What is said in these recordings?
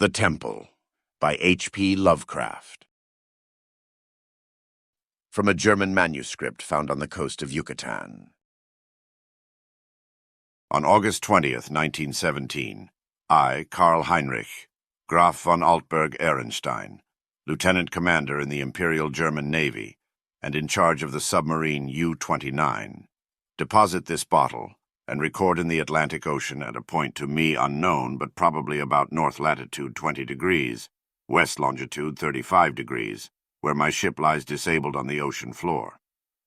The Temple by H.P. Lovecraft. From a German manuscript found on the coast of Yucatan. On August 20th, 1917, I, Karl Heinrich, Graf von Altberg-Ehrenstein, Lieutenant Commander in the Imperial German Navy and in charge of the submarine U-29, deposit this bottle and record in the Atlantic Ocean at a point to me unknown but probably about north latitude 20 degrees, west longitude 35 degrees, where my ship lies disabled on the ocean floor.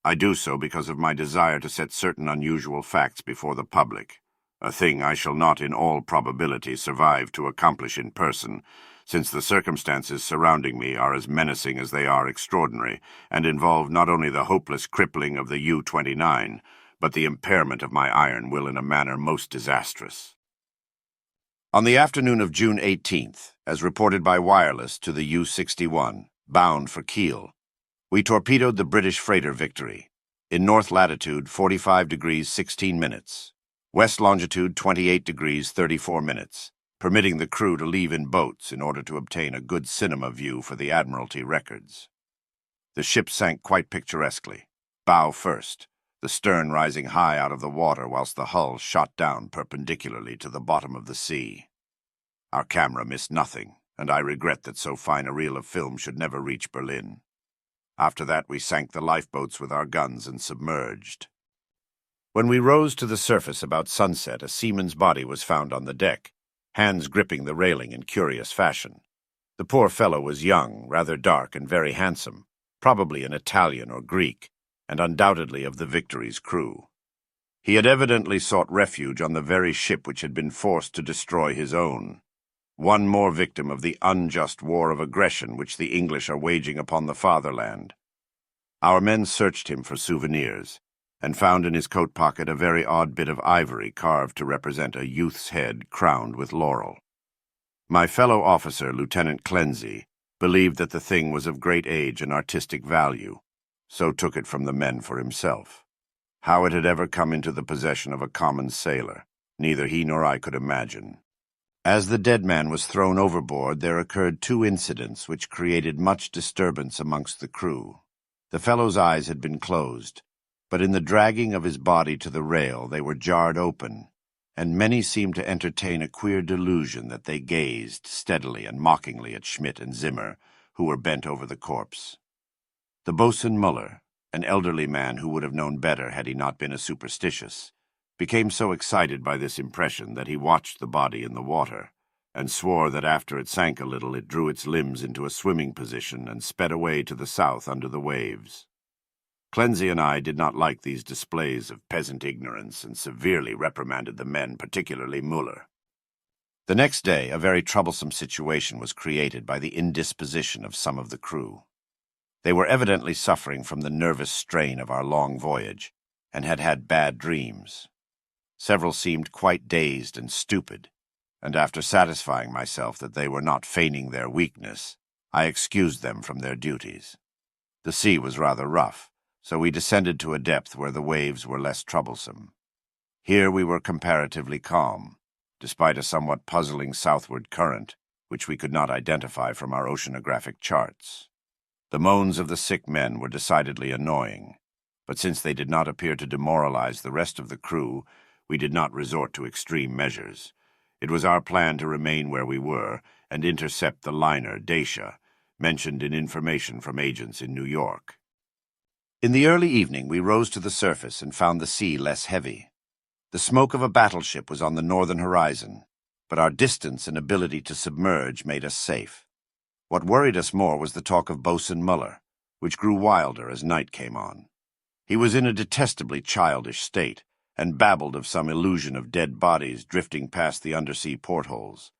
I do so because of my desire to set certain unusual facts before the public, a thing I shall not in all probability survive to accomplish in person, since the circumstances surrounding me are as menacing as they are extraordinary, and involve not only the hopeless crippling of the U-29, but the impairment of my iron will in a manner most disastrous. On the afternoon of June 18th, as reported by wireless to the U-61, bound for Kiel, we torpedoed the British freighter Victory, in north latitude 45 degrees 16 minutes, west longitude 28 degrees 34 minutes, permitting the crew to leave in boats in order to obtain a good cinema view for the Admiralty records. The ship sank quite picturesquely, bow first, the stern rising high out of the water whilst the hull shot down perpendicularly to the bottom of the sea. Our camera missed nothing, and I regret that so fine a reel of film should never reach Berlin. After that we sank the lifeboats with our guns and submerged. When we rose to the surface about sunset, a seaman's body was found on the deck, hands gripping the railing in curious fashion. The poor fellow was young, rather dark, and very handsome, probably an Italian or Greek, and undoubtedly of the Victory's crew. He had evidently sought refuge on the very ship which had been forced to destroy his own. One more victim of the unjust war of aggression which the English are waging upon the fatherland. Our men searched him for souvenirs, and found in his coat pocket a very odd bit of ivory carved to represent a youth's head crowned with laurel. My fellow officer, Lieutenant Clenzy, believed that the thing was of great age and artistic value, so took it from the men for himself. How it had ever come into the possession of a common sailor, neither he nor I could imagine. As the dead man was thrown overboard, there occurred two incidents which created much disturbance amongst the crew. The fellow's eyes had been closed, but in the dragging of his body to the rail they were jarred open, and many seemed to entertain a queer delusion that they gazed steadily and mockingly at Schmidt and Zimmer, who were bent over the corpse. The boatswain Muller, an elderly man who would have known better had he not been a superstitious, became so excited by this impression that he watched the body in the water, and swore that after it sank a little it drew its limbs into a swimming position and sped away to the south under the waves. Clenzy and I did not like these displays of peasant ignorance and severely reprimanded the men, particularly Muller. The next day a very troublesome situation was created by the indisposition of some of the crew. They were evidently suffering from the nervous strain of our long voyage, and had had bad dreams. Several seemed quite dazed and stupid, and after satisfying myself that they were not feigning their weakness, I excused them from their duties. The sea was rather rough, so we descended to a depth where the waves were less troublesome. Here we were comparatively calm, despite a somewhat puzzling southward current, which we could not identify from our oceanographic charts. The moans of the sick men were decidedly annoying, but since they did not appear to demoralize the rest of the crew, we did not resort to extreme measures. It was our plan to remain where we were and intercept the liner Dacia, mentioned in information from agents in New York. In the early evening we rose to the surface and found the sea less heavy. The smoke of a battleship was on the northern horizon, but our distance and ability to submerge made us safe. What worried us more was the talk of Boatswain Muller, which grew wilder as night came on. He was in a detestably childish state, and babbled of some illusion of dead bodies drifting past the undersea portholes,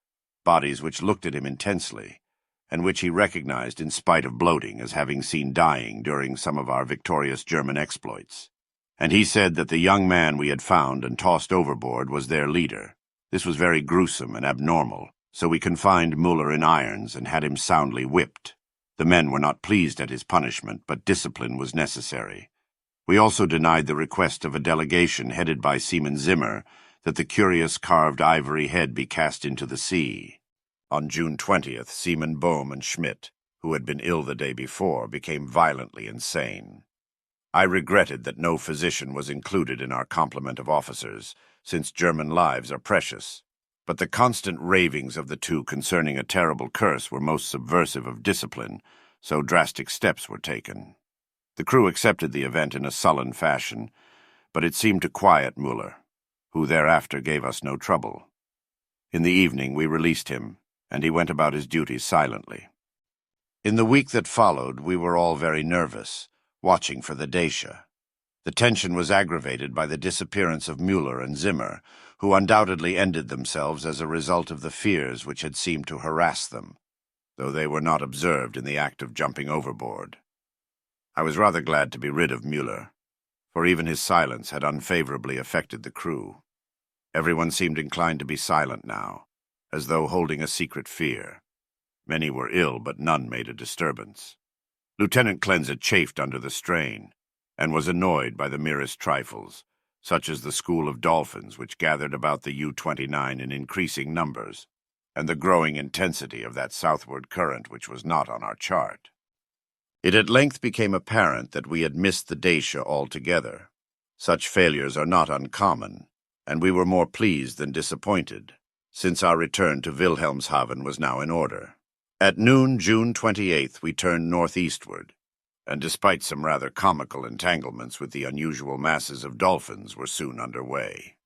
bodies which looked at him intensely, and which he recognized in spite of bloating as having seen dying during some of our victorious German exploits. And he said that the young man we had found and tossed overboard was their leader. This was very gruesome and abnormal, so we confined Muller in irons and had him soundly whipped. The men were not pleased at his punishment, but discipline was necessary. We also denied the request of a delegation headed by Seaman Zimmer that the curious carved ivory head be cast into the sea. On June 20th, Seaman Bohm and Schmidt, who had been ill the day before, became violently insane. I regretted that no physician was included in our complement of officers, since German lives are precious. But the constant ravings of the two concerning a terrible curse were most subversive of discipline, so drastic steps were taken. The crew accepted the event in a sullen fashion, but it seemed to quiet Mueller, who thereafter gave us no trouble. In the evening we released him, and he went about his duties silently. In the week that followed, we were all very nervous, watching for the Dacia. The tension was aggravated by the disappearance of Mueller and Zimmer, who undoubtedly ended themselves as a result of the fears which had seemed to harass them, though they were not observed in the act of jumping overboard. I was rather glad to be rid of Mueller, for even his silence had unfavorably affected the crew. Everyone seemed inclined to be silent now, as though holding a secret fear. Many were ill, but none made a disturbance. Lieutenant Klenze chafed under the strain, and was annoyed by the merest trifles, such as the school of dolphins which gathered about the U-29 in increasing numbers, and the growing intensity of that southward current which was not on our chart. It at length became apparent that we had missed the Dacia altogether. Such failures are not uncommon, and we were more pleased than disappointed, since our return to Wilhelmshaven was now in order. At noon, June 28th, we turned northeastward, and despite some rather comical entanglements with the unusual masses of dolphins, were soon under way.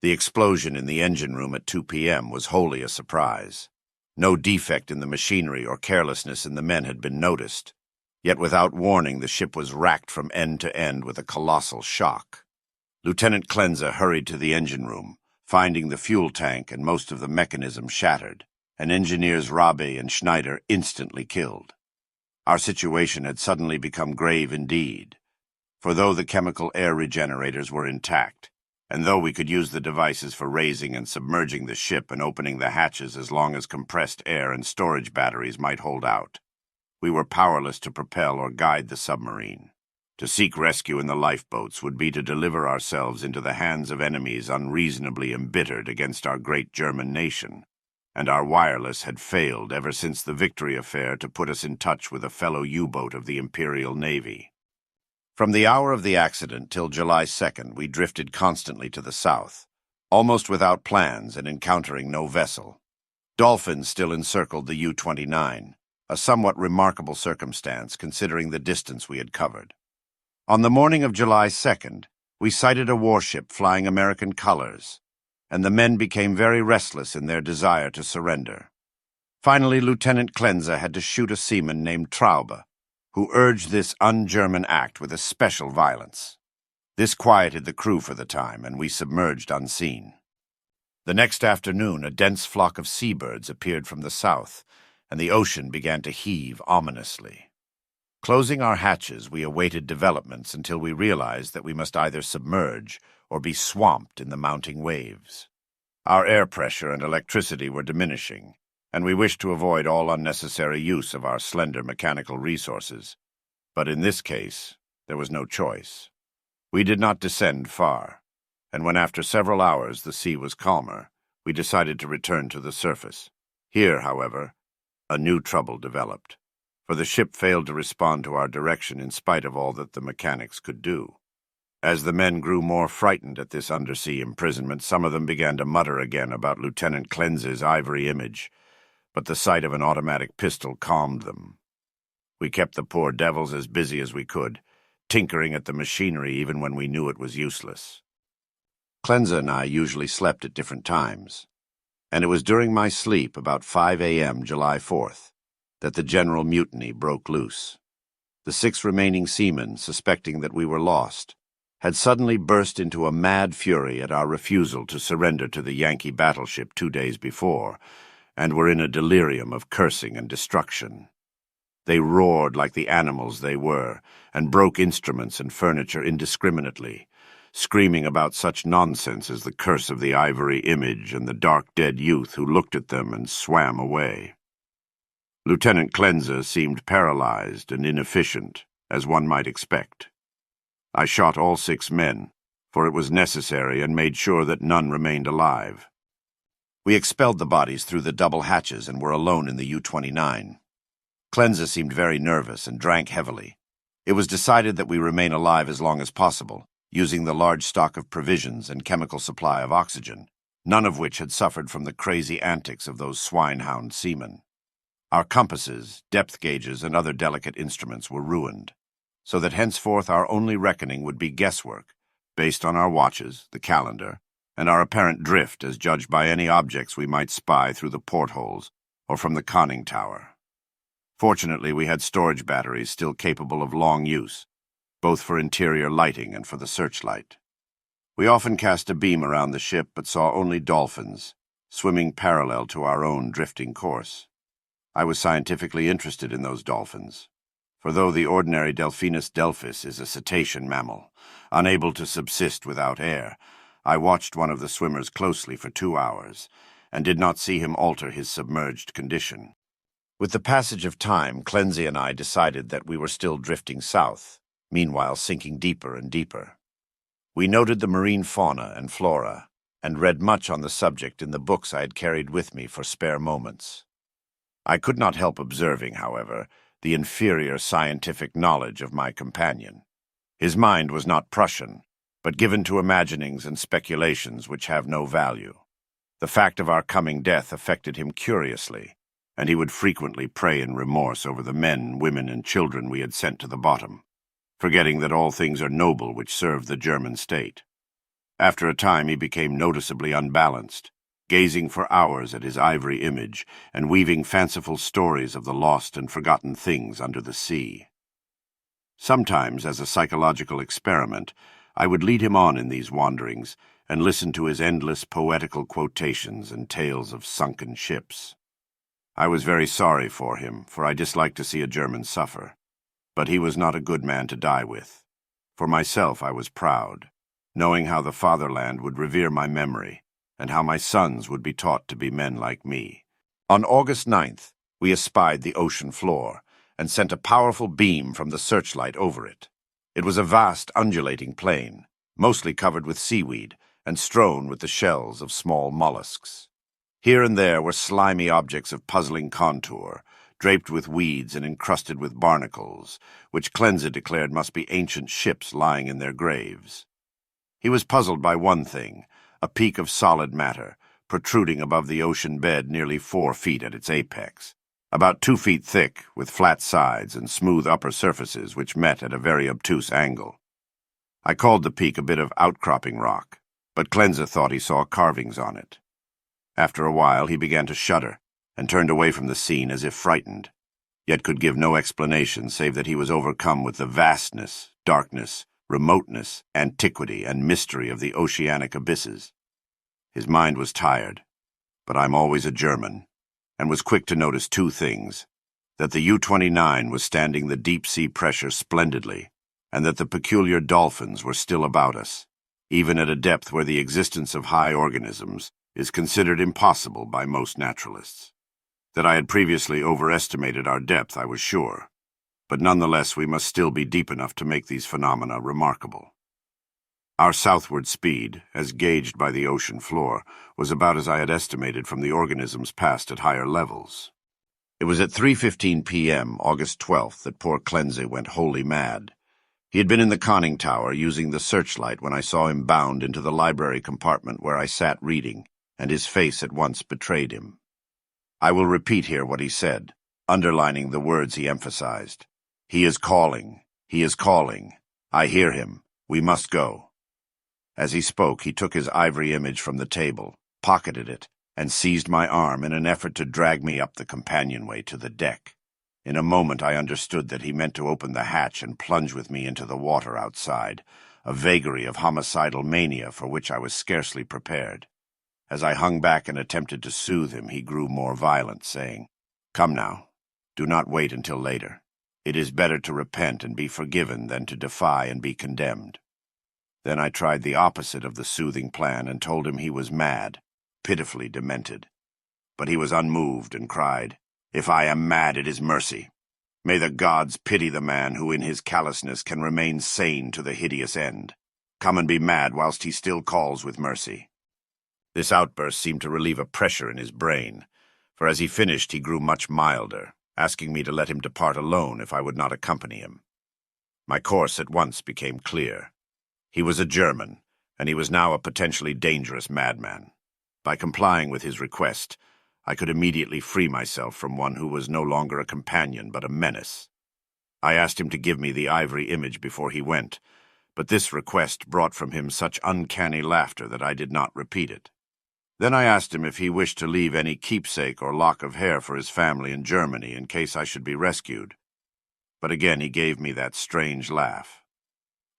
The explosion in the engine room at 2 p.m. was wholly a surprise. No defect in the machinery or carelessness in the men had been noticed, yet without warning the ship was racked from end to end with a colossal shock. Lieutenant Klenze hurried to the engine room, finding the fuel tank and most of the mechanism shattered, and engineers Rabe and Schneider instantly killed. Our situation had suddenly become grave indeed, for though the chemical air regenerators were intact, and though we could use the devices for raising and submerging the ship and opening the hatches as long as compressed air and storage batteries might hold out, we were powerless to propel or guide the submarine. To seek rescue in the lifeboats would be to deliver ourselves into the hands of enemies unreasonably embittered against our great German nation, and our wireless had failed ever since the Victory affair to put us in touch with a fellow U-boat of the Imperial Navy. From the hour of the accident till July 2nd, we drifted constantly to the south, almost without plans and encountering no vessel. Dolphins still encircled the U-29, a somewhat remarkable circumstance considering the distance we had covered. On the morning of July 2nd, we sighted a warship flying American colors, and the men became very restless in their desire to surrender. Finally, Lieutenant Klenze had to shoot a seaman named Traube, who urged this un-German act with especial violence. This quieted the crew for the time, and we submerged unseen. The next afternoon, a dense flock of seabirds appeared from the south, and the ocean began to heave ominously. Closing our hatches, we awaited developments until we realized that we must either submerge or be swamped in the mounting waves. Our air pressure and electricity were diminishing, and we wished to avoid all unnecessary use of our slender mechanical resources. But in this case, there was no choice. We did not descend far, and when after several hours the sea was calmer, we decided to return to the surface. Here, however, a new trouble developed, for the ship failed to respond to our direction in spite of all that the mechanics could do. As the men grew more frightened at this undersea imprisonment, some of them began to mutter again about Lieutenant Klenze's ivory image, but the sight of an automatic pistol calmed them. We kept the poor devils as busy as we could, tinkering at the machinery even when we knew it was useless. Klenze and I usually slept at different times, and it was during my sleep, about 5 a.m. July 4th, that the general mutiny broke loose. The 6 remaining seamen, suspecting that we were lost, had suddenly burst into a mad fury at our refusal to surrender to the Yankee battleship 2 days before, and were in a delirium of cursing and destruction. They roared like the animals they were, and broke instruments and furniture indiscriminately, screaming about such nonsense as the curse of the ivory image and the dark dead youth who looked at them and swam away. Lieutenant Klenze seemed paralyzed and inefficient, as one might expect. I shot all 6 men, for it was necessary, and made sure that none remained alive. We expelled the bodies through the double hatches and were alone in the U-29. Cleanse seemed very nervous and drank heavily. It was decided that we remain alive as long as possible, using the large stock of provisions and chemical supply of oxygen, none of which had suffered from the crazy antics of those swinehound seamen. Our compasses, depth gauges, and other delicate instruments were ruined, so that henceforth our only reckoning would be guesswork, based on our watches, the calendar, and our apparent drift as judged by any objects we might spy through the portholes or from the conning tower. Fortunately, we had storage batteries still capable of long use, both for interior lighting and for the searchlight. We often cast a beam around the ship but saw only dolphins, swimming parallel to our own drifting course. I was scientifically interested in those dolphins, for though the ordinary Delphinus delphis is a cetacean mammal, unable to subsist without air, I watched one of the swimmers closely for 2 hours, and did not see him alter his submerged condition. With the passage of time, Cleansey and I decided that we were still drifting south, meanwhile sinking deeper and deeper. We noted the marine fauna and flora, and read much on the subject in the books I had carried with me for spare moments. I could not help observing, however, the inferior scientific knowledge of my companion. His mind was not Prussian, but given to imaginings and speculations which have no value. The fact of our coming death affected him curiously, and he would frequently pray in remorse over the men, women, and children we had sent to the bottom, forgetting that all things are noble which serve the German state. After a time he became noticeably unbalanced, gazing for hours at his ivory image and weaving fanciful stories of the lost and forgotten things under the sea. Sometimes, as a psychological experiment, I would lead him on in these wanderings and listen to his endless poetical quotations and tales of sunken ships. I was very sorry for him, for I disliked to see a German suffer. But he was not a good man to die with. For myself, I was proud, knowing how the fatherland would revere my memory, and how my sons would be taught to be men like me. On August 9th, we espied the ocean floor, and sent a powerful beam from the searchlight over it. It was a vast, undulating plain, mostly covered with seaweed, and strewn with the shells of small mollusks. Here and there were slimy objects of puzzling contour, draped with weeds and encrusted with barnacles, which Cleanse declared must be ancient ships lying in their graves. He was puzzled by one thing, a peak of solid matter, protruding above the ocean bed nearly 4 feet at its apex, about 2 feet thick, with flat sides and smooth upper surfaces which met at a very obtuse angle. I called the peak a bit of outcropping rock, but Cleanse thought he saw carvings on it. After a while he began to shudder, and turned away from the scene as if frightened, yet could give no explanation save that he was overcome with the vastness, darkness, remoteness, antiquity, and mystery of the oceanic abysses. His mind was tired, but I'm always a German, and was quick to notice 2 things: that the U-29 was standing the deep-sea pressure splendidly, and that the peculiar dolphins were still about us, even at a depth where the existence of high organisms is considered impossible by most naturalists. That I had previously overestimated our depth, I was sure, but nonetheless we must still be deep enough to make these phenomena remarkable. Our southward speed, as gauged by the ocean floor, was about as I had estimated from the organisms passed at higher levels. It was at 3:15 p.m., August 12th, that poor Cleanse went wholly mad. He had been in the conning tower using the searchlight when I saw him bound into the library compartment where I sat reading, and his face at once betrayed him. I will repeat here what he said, underlining the words he emphasized. "He is calling. He is calling. I hear him. We must go." As he spoke, he took his ivory image from the table, pocketed it, and seized my arm in an effort to drag me up the companionway to the deck. In a moment I understood that he meant to open the hatch and plunge with me into the water outside, a vagary of homicidal mania for which I was scarcely prepared. As I hung back and attempted to soothe him, he grew more violent, saying, "Come now, do not wait until later. It is better to repent and be forgiven than to defy and be condemned." Then I tried the opposite of the soothing plan and told him he was mad, pitifully demented. But he was unmoved and cried, "If I am mad, it is mercy. May the gods pity the man who in his callousness can remain sane to the hideous end. Come and be mad whilst he still calls with mercy." This outburst seemed to relieve a pressure in his brain, for as he finished he grew much milder, asking me to let him depart alone if I would not accompany him. My course at once became clear. He was a German, and he was now a potentially dangerous madman. By complying with his request, I could immediately free myself from one who was no longer a companion but a menace. I asked him to give me the ivory image before he went, but this request brought from him such uncanny laughter that I did not repeat it. Then I asked him if he wished to leave any keepsake or lock of hair for his family in Germany in case I should be rescued. But again he gave me that strange laugh.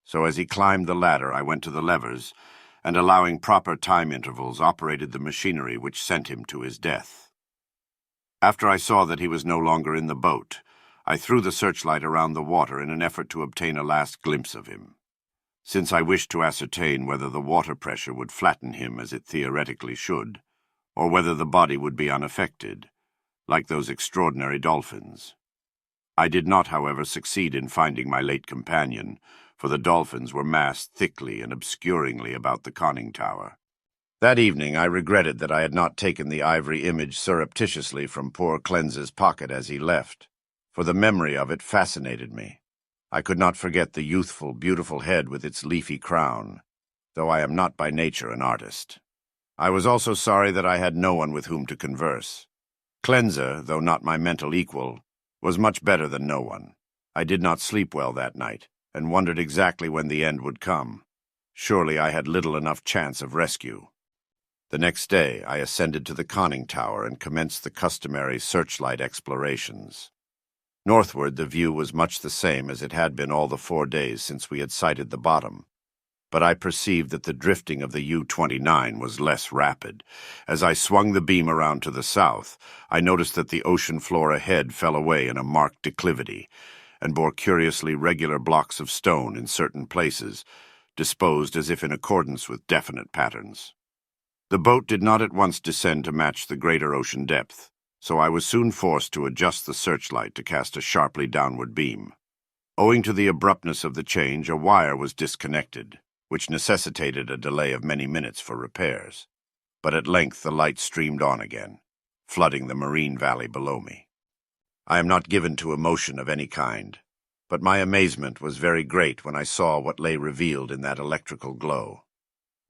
So as he climbed the ladder, I went to the levers, and allowing proper time intervals, operated the machinery which sent him to his death. After I saw that he was no longer in the boat, I threw the searchlight around the water in an effort to obtain a last glimpse of him. Since I wished to ascertain whether the water pressure would flatten him as it theoretically should, or whether the body would be unaffected, like those extraordinary dolphins. I did not, however, succeed in finding my late companion, for the dolphins were massed thickly and obscuringly about the conning tower. That evening I regretted that I had not taken the ivory image surreptitiously from poor Cleanse's pocket as he left, for the memory of it fascinated me. I could not forget the youthful, beautiful head with its leafy crown, though I am not by nature an artist. I was also sorry that I had no one with whom to converse. Cleanse, though not my mental equal, was much better than no one. I did not sleep well that night, and wondered exactly when the end would come. Surely I had little enough chance of rescue. The next day I ascended to the conning tower and commenced the customary searchlight explorations. Northward the view was much the same as it had been all the 4 days since we had sighted the bottom, but I perceived that the drifting of the U-29 was less rapid. As I swung the beam around to the south, I noticed that the ocean floor ahead fell away in a marked declivity, and bore curiously regular blocks of stone in certain places, disposed as if in accordance with definite patterns. The boat did not at once descend to match the greater ocean depth, so I was soon forced to adjust the searchlight to cast a sharply downward beam. Owing to the abruptness of the change, a wire was disconnected, which necessitated a delay of many minutes for repairs. But at length the light streamed on again, flooding the marine valley below me. I am not given to emotion of any kind, but my amazement was very great when I saw what lay revealed in that electrical glow.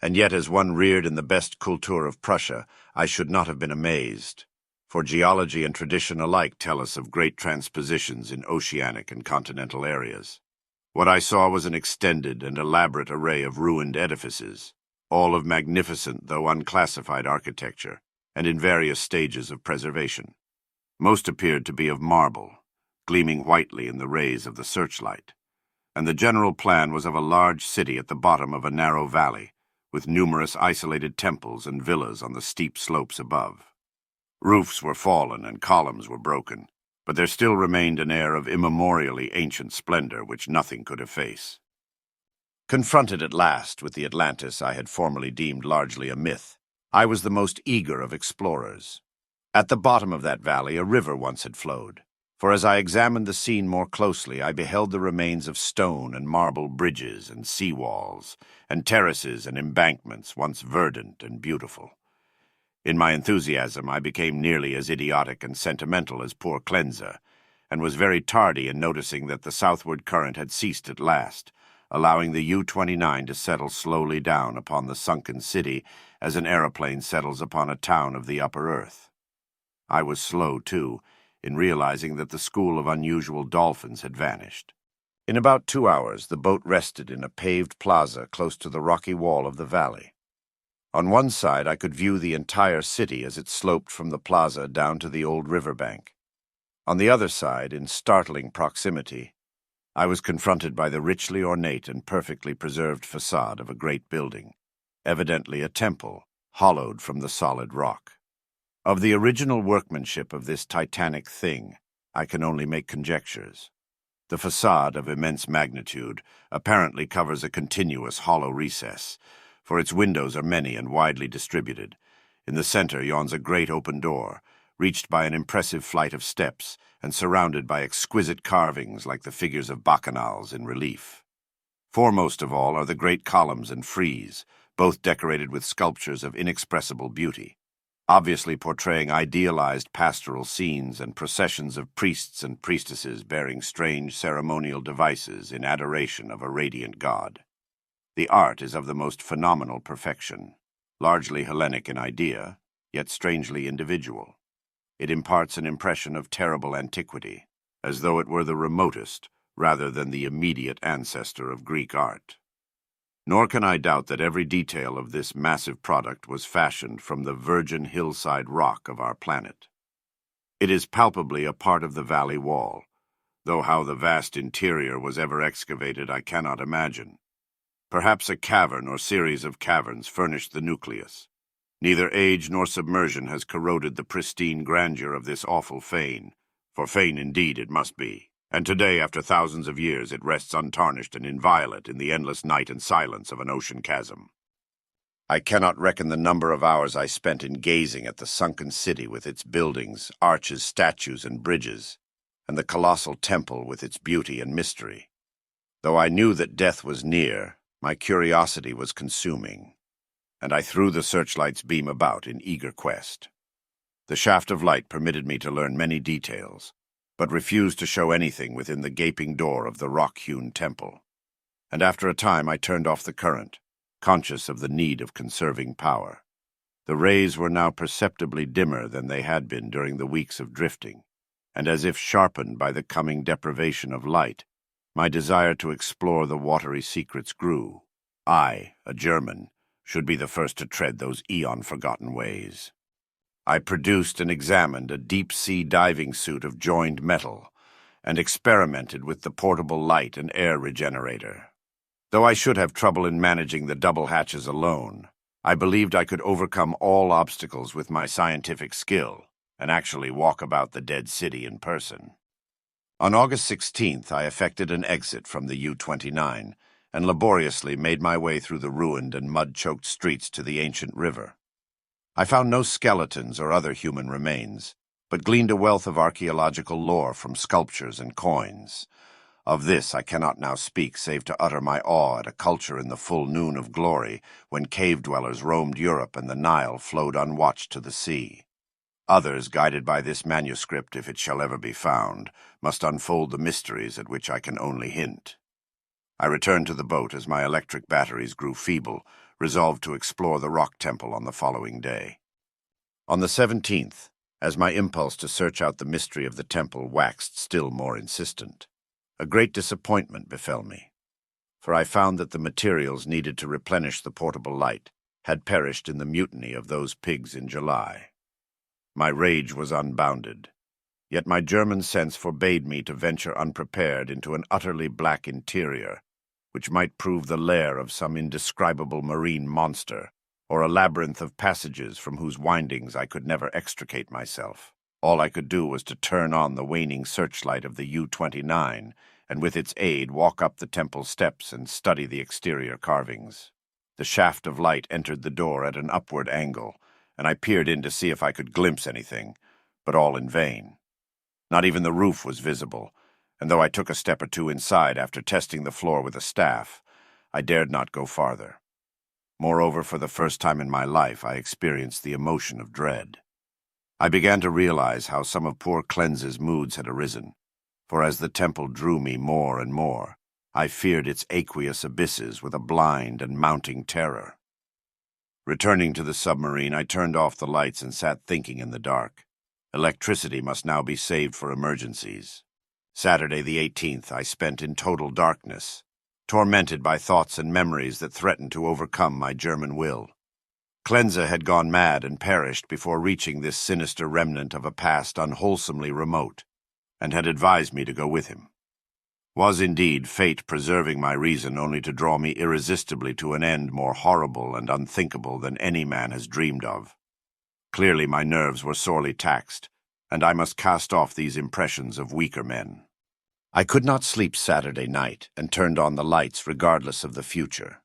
And yet, as one reared in the best Kultur of Prussia, I should not have been amazed, for geology and tradition alike tell us of great transpositions in oceanic and continental areas. What I saw was an extended and elaborate array of ruined edifices, all of magnificent though unclassified architecture, and in various stages of preservation. Most appeared to be of marble, gleaming whitely in the rays of the searchlight, and the general plan was of a large city at the bottom of a narrow valley, with numerous isolated temples and villas on the steep slopes above. Roofs were fallen and columns were broken, but there still remained an air of immemorially ancient splendor which nothing could efface. Confronted at last with the Atlantis I had formerly deemed largely a myth, I was the most eager of explorers. At the bottom of that valley a river once had flowed, for as I examined the scene more closely I beheld the remains of stone and marble bridges and sea walls, and terraces and embankments once verdant and beautiful. In my enthusiasm I became nearly as idiotic and sentimental as poor Cleanse, and was very tardy in noticing that the southward current had ceased at last, allowing the U-29 to settle slowly down upon the sunken city as an aeroplane settles upon a town of the upper earth. I was slow, too, in realizing that the school of unusual dolphins had vanished. In about 2 hours the boat rested in a paved plaza close to the rocky wall of the valley. On one side I could view the entire city as it sloped from the plaza down to the old riverbank. On the other side, in startling proximity, I was confronted by the richly ornate and perfectly preserved facade of a great building, evidently a temple, hollowed from the solid rock. Of the original workmanship of this titanic thing, I can only make conjectures. The facade, of immense magnitude, apparently covers a continuous hollow recess, for its windows are many and widely distributed. In the center yawns a great open door, reached by an impressive flight of steps, and surrounded by exquisite carvings like the figures of bacchanals in relief. Foremost of all are the great columns and frieze, both decorated with sculptures of inexpressible beauty, obviously portraying idealized pastoral scenes and processions of priests and priestesses bearing strange ceremonial devices in adoration of a radiant god. The art is of the most phenomenal perfection, largely Hellenic in idea, yet strangely individual. It imparts an impression of terrible antiquity, as though it were the remotest, rather than the immediate ancestor of Greek art. Nor can I doubt that every detail of this massive product was fashioned from the virgin hillside rock of our planet. It is palpably a part of the valley wall, though how the vast interior was ever excavated I cannot imagine. Perhaps a cavern or series of caverns furnished the nucleus. Neither age nor submersion has corroded the pristine grandeur of this awful fane, for fane indeed it must be, and today, after thousands of years, it rests untarnished and inviolate in the endless night and silence of an ocean chasm. I cannot reckon the number of hours I spent in gazing at the sunken city with its buildings, arches, statues, and bridges, and the colossal temple with its beauty and mystery. Though I knew that death was near, my curiosity was consuming, and I threw the searchlight's beam about in eager quest. The shaft of light permitted me to learn many details, but refused to show anything within the gaping door of the rock-hewn temple, and after a time I turned off the current, conscious of the need of conserving power. The rays were now perceptibly dimmer than they had been during the weeks of drifting, and as if sharpened by the coming deprivation of light, my desire to explore the watery secrets grew. I, a German, should be the first to tread those eon-forgotten ways. I produced and examined a deep-sea diving suit of joined metal, and experimented with the portable light and air regenerator. Though I should have trouble in managing the double hatches alone, I believed I could overcome all obstacles with my scientific skill, and actually walk about the dead city in person. On August 16th, I effected an exit from the U-29, and laboriously made my way through the ruined and mud-choked streets to the ancient river. I found no skeletons or other human remains, but gleaned a wealth of archaeological lore from sculptures and coins. Of this I cannot now speak save to utter my awe at a culture in the full noon of glory, when cave-dwellers roamed Europe and the Nile flowed unwatched to the sea. Others, guided by this manuscript, if it shall ever be found, must unfold the mysteries at which I can only hint. I returned to the boat as my electric batteries grew feeble, resolved to explore the rock temple on the following day. On the 17th, as my impulse to search out the mystery of the temple waxed still more insistent, a great disappointment befell me, for I found that the materials needed to replenish the portable light had perished in the mutiny of those pigs in July. My rage was unbounded, yet my German sense forbade me to venture unprepared into an utterly black interior, which might prove the lair of some indescribable marine monster, or a labyrinth of passages from whose windings I could never extricate myself. All I could do was to turn on the waning searchlight of the U-29, and with its aid walk up the temple steps and study the exterior carvings. The shaft of light entered the door at an upward angle, and I peered in to see if I could glimpse anything, but all in vain. Not even the roof was visible, and though I took a step or two inside after testing the floor with a staff, I dared not go farther. Moreover, for the first time in my life, I experienced the emotion of dread. I began to realize how some of poor Cleanse's moods had arisen, for as the temple drew me more and more, I feared its aqueous abysses with a blind and mounting terror. Returning to the submarine, I turned off the lights and sat thinking in the dark. Electricity must now be saved for emergencies. Saturday the 18th I spent in total darkness, tormented by thoughts and memories that threatened to overcome my German will. Cleanse had gone mad and perished before reaching this sinister remnant of a past unwholesomely remote, and had advised me to go with him. Was indeed fate preserving my reason only to draw me irresistibly to an end more horrible and unthinkable than any man has dreamed of? Clearly my nerves were sorely taxed, and I must cast off these impressions of weaker men. I could not sleep Saturday night, and turned on the lights regardless of the future.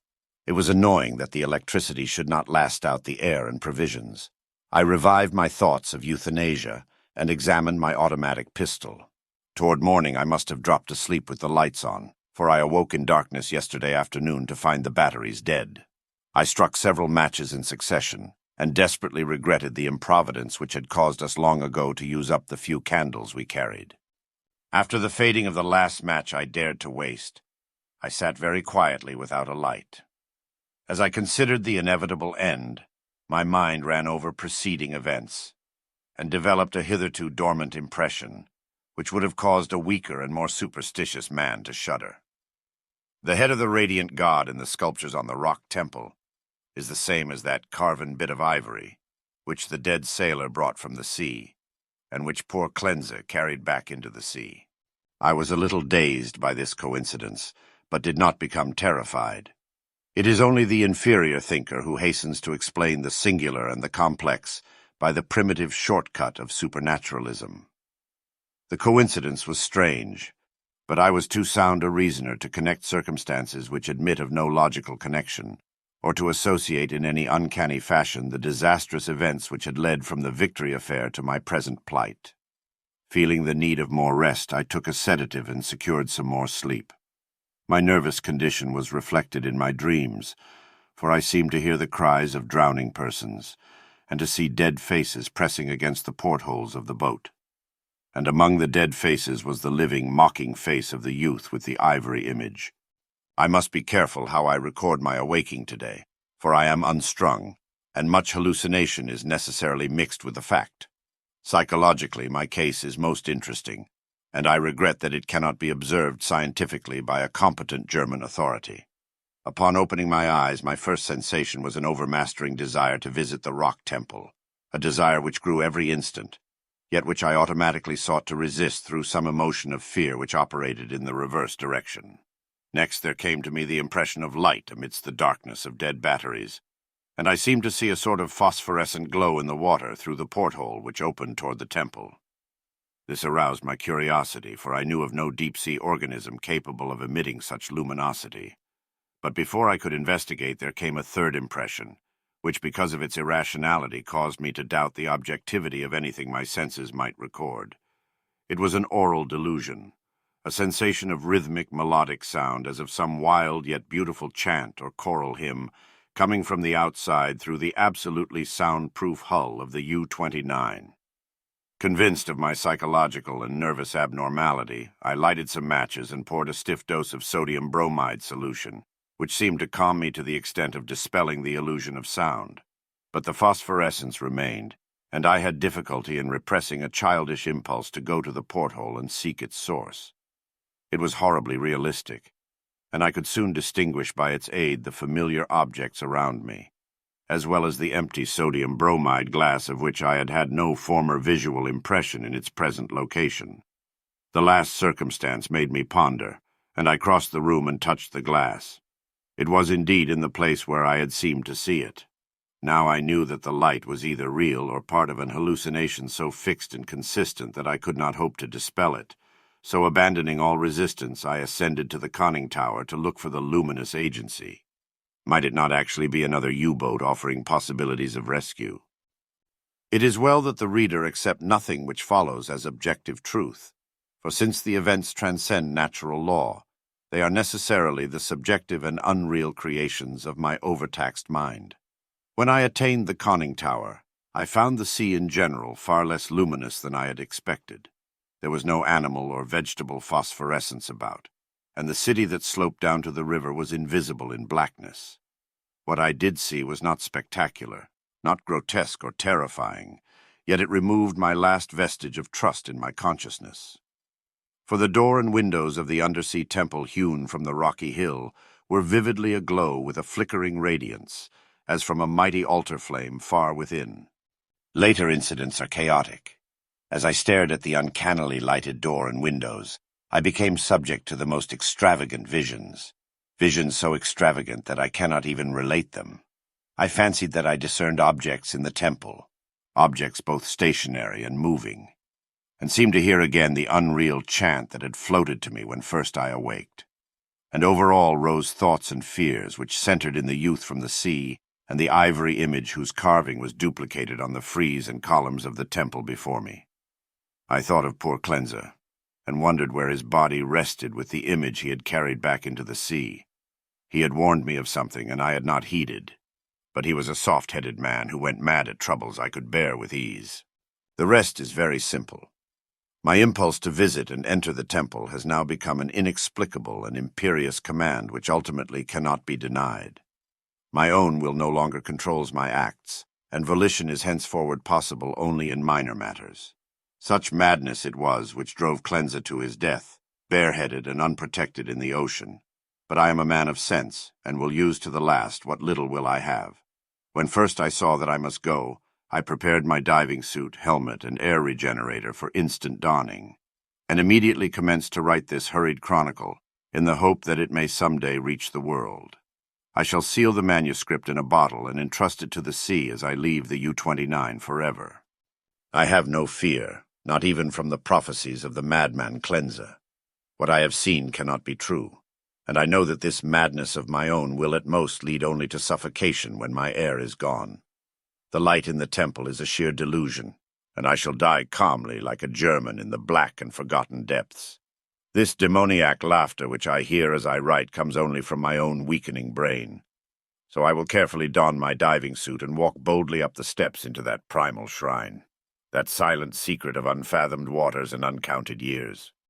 It was annoying that the electricity should not last out the air and provisions. I revived my thoughts of euthanasia, and examined my automatic pistol. Toward morning I must have dropped asleep with the lights on, for I awoke in darkness yesterday afternoon to find the batteries dead. I struck several matches in succession, and desperately regretted the improvidence which had caused us long ago to use up the few candles we carried. After the fading of the last match I dared to waste, I sat very quietly without a light. As I considered the inevitable end, my mind ran over preceding events, and developed a hitherto dormant impression, which would have caused a weaker and more superstitious man to shudder. The head of the radiant god in the sculptures on the rock temple is the same as that carven bit of ivory, which the dead sailor brought from the sea, and which poor Cleanse carried back into the sea. I was a little dazed by this coincidence, but did not become terrified. It is only the inferior thinker who hastens to explain the singular and the complex by the primitive shortcut of supernaturalism. The coincidence was strange, but I was too sound a reasoner to connect circumstances which admit of no logical connection, or to associate in any uncanny fashion the disastrous events which had led from the Victory affair to my present plight. Feeling the need of more rest, I took a sedative and secured some more sleep. My nervous condition was reflected in my dreams, for I seemed to hear the cries of drowning persons, and to see dead faces pressing against the portholes of the boat. And among the dead faces was the living, mocking face of the youth with the ivory image. I must be careful how I record my awaking today, for I am unstrung, and much hallucination is necessarily mixed with the fact. Psychologically, my case is most interesting, and I regret that it cannot be observed scientifically by a competent German authority. Upon opening my eyes, my first sensation was an overmastering desire to visit the rock temple, a desire which grew every instant, yet which I automatically sought to resist through some emotion of fear which operated in the reverse direction. Next there came to me the impression of light amidst the darkness of dead batteries, and I seemed to see a sort of phosphorescent glow in the water through the porthole which opened toward the temple. This aroused my curiosity, for I knew of no deep-sea organism capable of emitting such luminosity. But before I could investigate, there came a third impression, which because of its irrationality caused me to doubt the objectivity of anything my senses might record. It was an aural delusion, a sensation of rhythmic melodic sound as of some wild yet beautiful chant or choral hymn coming from the outside through the absolutely soundproof hull of the U-29. Convinced of my psychological and nervous abnormality, I lighted some matches and poured a stiff dose of sodium bromide solution, which seemed to calm me to the extent of dispelling the illusion of sound. But the phosphorescence remained, and I had difficulty in repressing a childish impulse to go to the porthole and seek its source. It was horribly realistic, and I could soon distinguish by its aid the familiar objects around me, as well as the empty sodium bromide glass of which I had had no former visual impression in its present location. The last circumstance made me ponder, and I crossed the room and touched the glass. It was indeed in the place where I had seemed to see it. Now I knew that the light was either real or part of an hallucination so fixed and consistent that I could not hope to dispel it. So abandoning all resistance, I ascended to the conning tower to look for the luminous agency. Might it not actually be another U-boat offering possibilities of rescue? It is well that the reader accept nothing which follows as objective truth, for since the events transcend natural law, they are necessarily the subjective and unreal creations of my overtaxed mind. When I attained the conning tower, I found the sea in general far less luminous than I had expected. There was no animal or vegetable phosphorescence about, and the city that sloped down to the river was invisible in blackness. What I did see was not spectacular, not grotesque or terrifying, yet it removed my last vestige of trust in my consciousness. For the door and windows of the undersea temple hewn from the rocky hill were vividly aglow with a flickering radiance, as from a mighty altar flame far within. Later incidents are chaotic. As I stared at the uncannily lighted door and windows, I became subject to the most extravagant visions so extravagant that I cannot even relate them. I fancied that I discerned objects in the temple, objects both stationary and moving, and seemed to hear again the unreal chant that had floated to me when first I awaked. And over all rose thoughts and fears which centered in the youth from the sea and the ivory image whose carving was duplicated on the frieze and columns of the temple before me. I thought of poor Cleanse, and wondered where his body rested with the image he had carried back into the sea. He had warned me of something, and I had not heeded. but he was a soft-headed man who went mad at troubles I could bear with ease. The rest is very simple. My impulse to visit and enter the temple has now become an inexplicable and imperious command which ultimately cannot be denied. My own will no longer controls my acts, and volition is henceforward possible only in minor matters. Such madness it was which drove Cleansa to his death, bareheaded and unprotected in the ocean. But I am a man of sense, and will use to the last what little will I have. When first I saw that I must go, I prepared my diving suit, helmet, and air regenerator for instant donning, and immediately commenced to write this hurried chronicle, in the hope that it may someday reach the world. I shall seal the manuscript in a bottle and entrust it to the sea as I leave the U-29 forever. I have no fear, not even from the prophecies of the madman Cleansa. What I have seen cannot be true, and I know that this madness of my own will at most lead only to suffocation when my air is gone. The light in the temple is a sheer delusion, and I shall die calmly like a German in the black and forgotten depths. This demoniac laughter which I hear as I write comes only from my own weakening brain. So I will carefully don my diving suit and walk boldly up the steps into that primal shrine, that silent secret of unfathomed waters and uncounted years.